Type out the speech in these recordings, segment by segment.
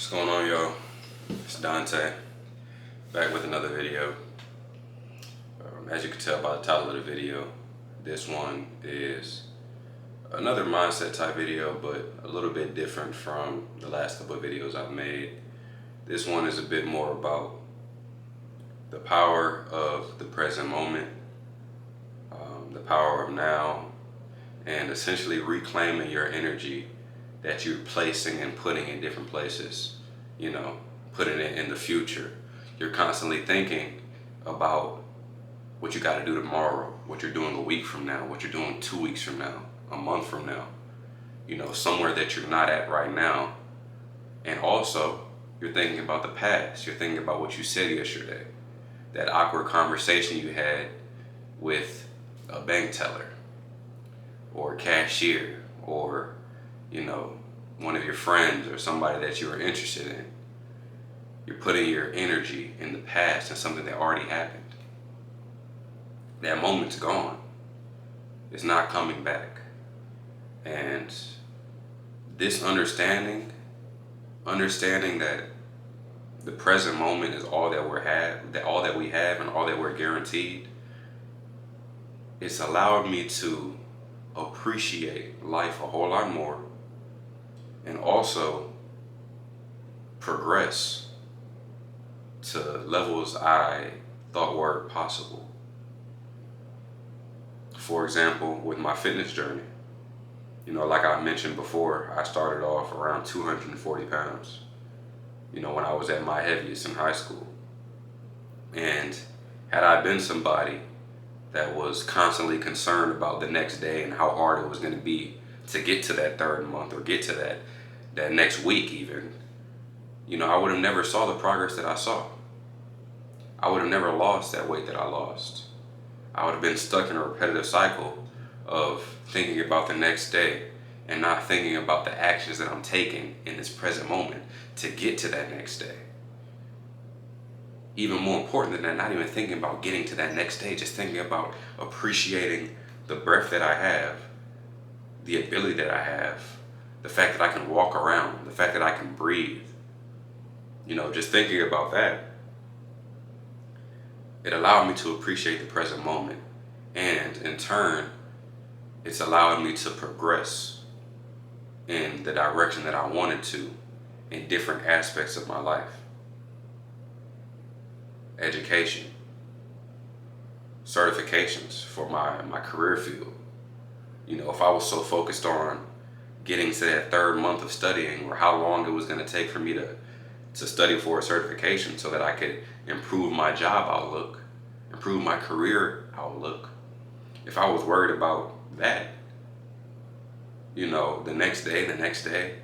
What's going on, y'all? It's Dante, back with another video. As you can tell by the title of the video, this one is another mindset type video, but a little bit different from the last couple of videos I've made. This one is a bit more about the power of the present moment, the power of now, and essentially reclaiming your energy that you're placing and putting in different places, putting it in the future. You're constantly thinking about what you got to do tomorrow, what you're doing a week from now, what you're doing 2 weeks from now, a month from now, somewhere that you're not at right now. And also, you're thinking about the past. You're thinking about what you said yesterday, that awkward conversation you had with a bank teller or a cashier or one of your friends or somebody that you were interested in. You're putting your energy in the past and something that already happened. That moment's gone. It's not coming back. And this understanding that the present moment is all that all that we have and all that we're guaranteed, it's allowed me to appreciate life a whole lot more, and also progress to levels I thought were possible. For example, with my fitness journey, like I mentioned before, I started off around 240 pounds, when I was at my heaviest in high school. And had I been somebody that was constantly concerned about the next day and how hard it was going to be to get to that third month or get to that next week even, I would have never saw the progress that I saw. I would have never lost that weight that I lost. I would have been stuck in a repetitive cycle of thinking about the next day and not thinking about the actions that I'm taking in this present moment to get to that next day. Even more important than that, not even thinking about getting to that next day, just thinking about appreciating the breath that I have, the ability that I have, the fact that I can walk around, the fact that I can breathe. Just thinking about that, it allowed me to appreciate the present moment. And in turn, it's allowed me to progress in the direction that I wanted to in different aspects of my life. Education, certifications for my career field. If I was so focused on getting to that third month of studying, or how long it was going to take for me to study for a certification so that I could improve my job outlook, improve my career outlook, if I was worried about that, the next day,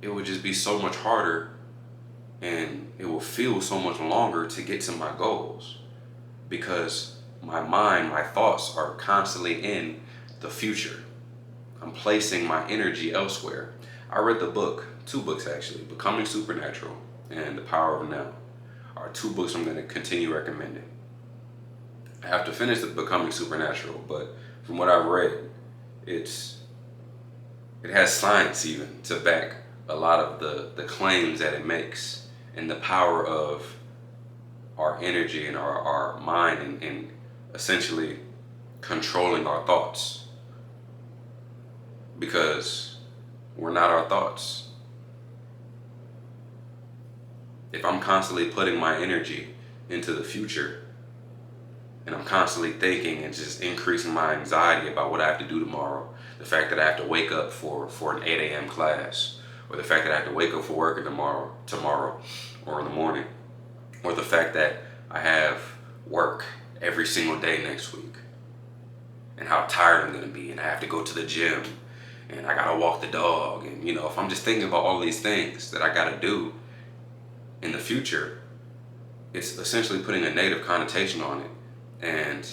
it would just be so much harder, and it will feel so much longer to get to my goals, because my mind, my thoughts are constantly in the future. I'm placing my energy elsewhere. I read the book, 2 books actually, Becoming Supernatural and The Power of Now are 2 books I'm going to continue recommending. I have to finish the Becoming Supernatural, but from what I've read, it has science even to back a lot of the claims that it makes, and the power of our energy and our mind and essentially controlling our thoughts, because we're not our thoughts. If I'm constantly putting my energy into the future, and I'm constantly thinking and just increasing my anxiety about what I have to do tomorrow, the fact that I have to wake up for an 8 a.m. class, or the fact that I have to wake up for work tomorrow or in the morning, or the fact that I have work every single day next week, and how tired I'm going to be, and I have to go to the gym, and I got to walk the dog, and if I'm just thinking about all these things that I got to do in the future, it's essentially putting a negative connotation on it, and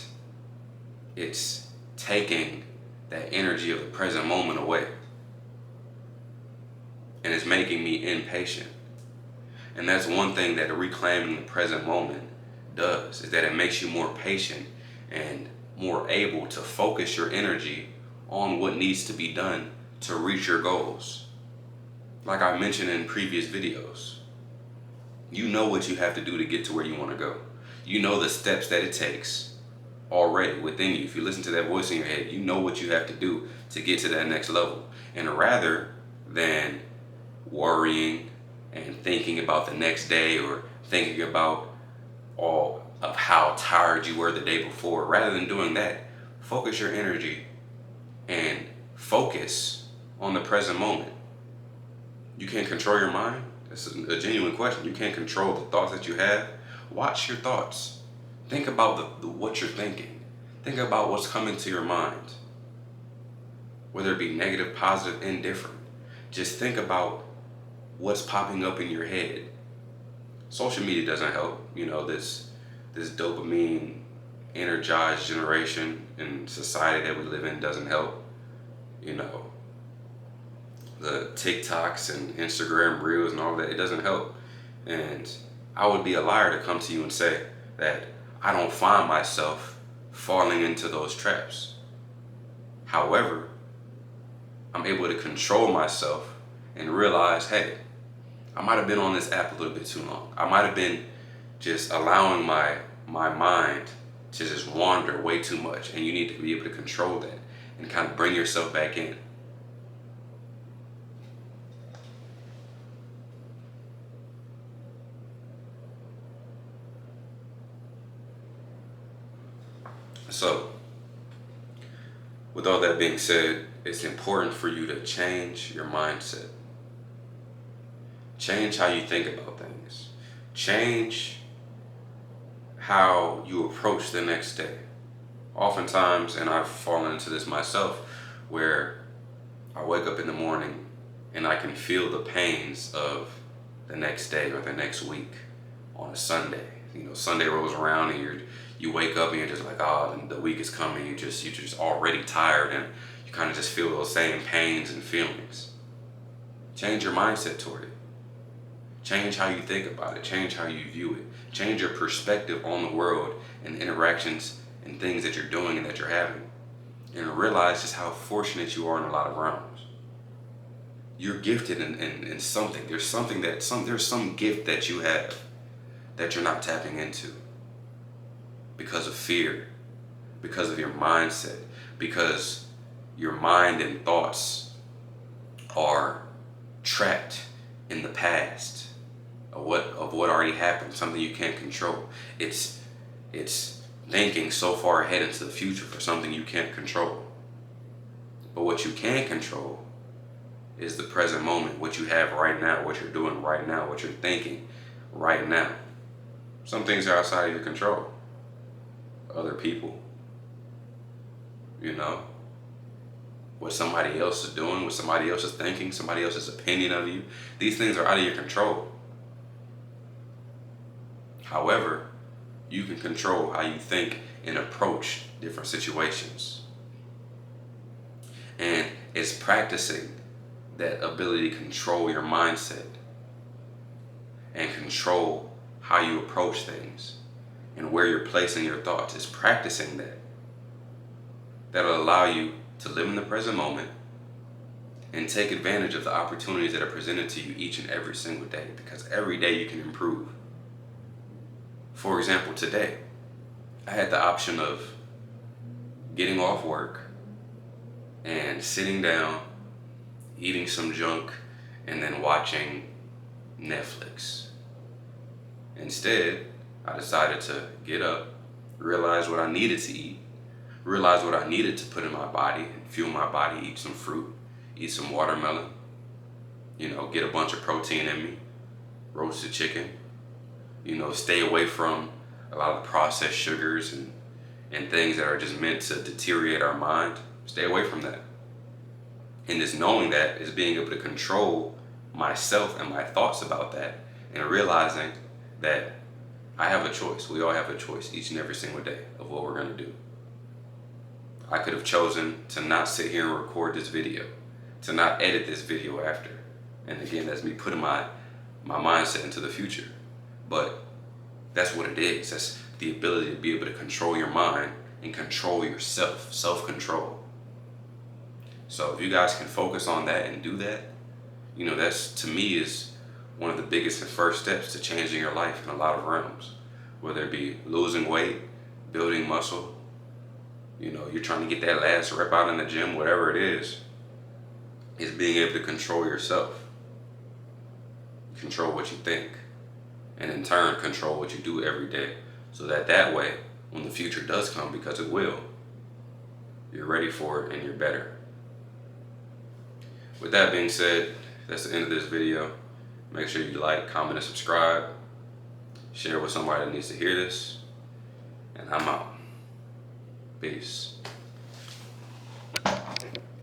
it's taking that energy of the present moment away, and it's making me impatient. And that's one thing that reclaiming the present moment does, is that it makes you more patient and more able to focus your energy on what needs to be done to reach your goals. Like I mentioned in previous videos, you know what you have to do to get to where you want to go. You know the steps that it takes already within you. If you listen to that voice in your head, you know what you have to do to get to that next level. And rather than worrying and thinking about the next day, or thinking about all of how tired you were the day before, rather than doing that, focus your energy and focus on the present moment. You can't control your mind? That's a genuine question. You can't control the thoughts that you have? Watch your thoughts. Think about what you're thinking. Think about what's coming to your mind. Whether it be negative, positive, indifferent. Just think about what's popping up in your head. Social media doesn't help. You know, this dopamine energized generation and society that we live in doesn't help. You know, the TikToks and Instagram reels and all that, it doesn't help. And I would be a liar to come to you and say that I don't find myself falling into those traps. However, I'm able to control myself and realize, hey, I might have been on this app a little bit too long. I might have been just allowing my mind to just wander way too much, and you need to be able to control that and kind of bring yourself back in. So, with all that being said, it's important for you to change your mindset. Change how you think about things. Change how you approach the next day. Oftentimes, and I've fallen into this myself, where I wake up in the morning and I can feel the pains of the next day or the next week on a Sunday. You know, Sunday rolls around and you wake up and you're just like, oh, the week is coming. You're just already tired, and you kind of just feel those same pains and feelings. Change your mindset toward it. Change how you think about it. Change how you view it. Change your perspective on the world and the interactions and things that you're doing and that you're having. And realize just how fortunate you are in a lot of realms. You're gifted in something. There's some gift that you have that you're not tapping into because of fear, because of your mindset, because your mind and thoughts are trapped in the past of what already happened, something you can't control. It's thinking so far ahead into the future for something you can't control. But what you can control is the present moment, what you have right now, what you're doing right now, what you're thinking right now. Some things are outside of your control. Other people, you know, what somebody else is doing, what somebody else is thinking, somebody else's opinion of you. These things are out of your control. However, you can control how you think and approach different situations. And it's practicing that ability to control your mindset and control how you approach things and where you're placing your thoughts. It's practicing that. That'll allow you to live in the present moment and take advantage of the opportunities that are presented to you each and every single day, because every day you can improve. For example, today, I had the option of getting off work and sitting down, eating some junk, and then watching Netflix. Instead, I decided to get up, realize what I needed to eat, realize what I needed to put in my body and fuel my body, eat some fruit, eat some watermelon, get a bunch of protein in me, roasted chicken, stay away from a lot of the processed sugars and things that are just meant to deteriorate our mind. Stay away from that. And just knowing that is being able to control myself and my thoughts about that, and realizing that I have a choice. We all have a choice each and every single day of what we're going to do. I could have chosen to not sit here and record this video, to not edit this video after. And again, that's me putting my mindset into the future. But that's what it is. That's the ability to be able to control your mind and control yourself, self-control. So if you guys can focus on that and do that, You know, that's, to me, is one of the biggest and first steps to changing your life in a lot of realms. Whether it be losing weight, building muscle, you know, you're trying to get that last rep out in the gym, whatever it is being able to control yourself, control what you think, and in turn control what you do every day, so that way, when the future does come, because it will, you're ready for it and you're better. With that being said, that's the end of this video. Make sure you like, comment, and subscribe. Share with somebody that needs to hear this. And I'm out. Peace.